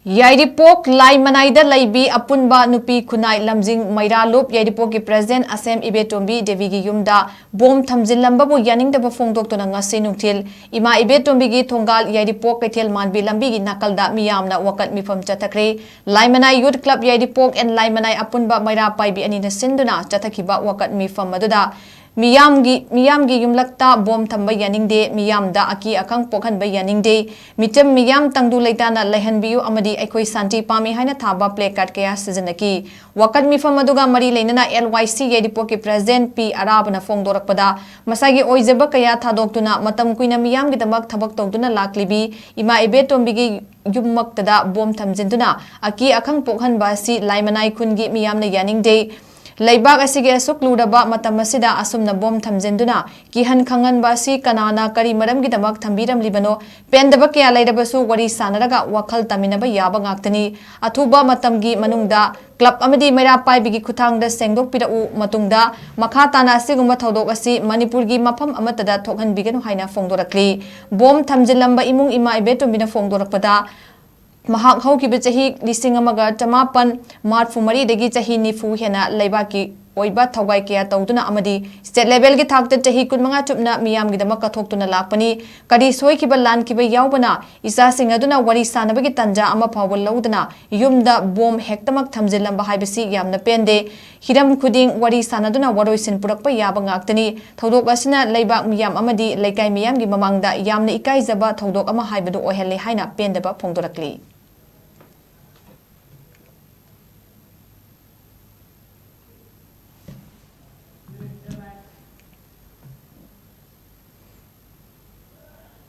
YAIRIPOK LAIMANAI da LEIBI APUNBA NUPI KHUNAI LAMJING MEIRA LUP YAIRIPOK ki President ASEM IBETOMBI DEVI gi yumda bom Thamjinlambabu Yaningdaba Fongdoktuna ngasi nungthil IMA.IBETOMBI gi THONGAL YAIRIPOK-KEITHELMANBI LAMBI gi NAKAL da MIYAMNA Wakat Mipham Chatthakhre LAIMANAI Youth Club YAIRIPOK and LAIMANAI APUNBA MEIRA-PAIBI anina sinduna Chatthakiba Wakat Mipham aduda Miyamgi yumlakta bom thamba yaningde miyamda aki akang pokhan ba yaningde mitem miyam tangdu leitana lehanbiu amadi aikoi santi pami haina thaba placard kaya sijanaki Wakat Mipham aduga mari leinana LYC YAIRIPOK ki President P Arabana Fongdorakpada masagi oijaba kaya thadoktuna matam kuina miyamgi damak thabak tawduna laklibi IMA.IBETOMBI gi yummaktada bom thamjinduna aki akang pokhan ba si LAIMANAI khungi miyamna yaningde Leibak asige asuk ludaba matam asida asumna bom thamjinduna kihan khangan basi kanana kari maram gi damak thambiram libano pendaba kya leidabasu wari sanaraga wakhal taminaba yaba ngaktani athuba matam gi manungda club amadi MEIRA-PAIBI gi khuthangda sengdok pirau matungda makha tana sigumba thodok asi manipur gi mafam amatada thokhan biganu haina fongdorakli bom thamjinlamba imung IMA.IBETOMBI na fongdorakpada Mahak hau ki becahi lising amaga tamapan March Fumari degi cahi nifu hena leibaki oiba thawai kya tawduna amadi state level gi thakta cahi kunmanga chupna miyam gi damak kathoktuna lakpani kadi soi ki balan ki yaubana isa sing aduna wari sanaba gi tanja ama phawal laudana yumda bom hektamak thamjinlamba haibasi yamna pende hiram khuding wari sanaduna waroisin purakpa yaba ngaktani thodok asina leibak miyam amadi leikai miyam gi mamangda yamna ikai jaba thodok ama haibadu ohelle haina pendaba phongdorakli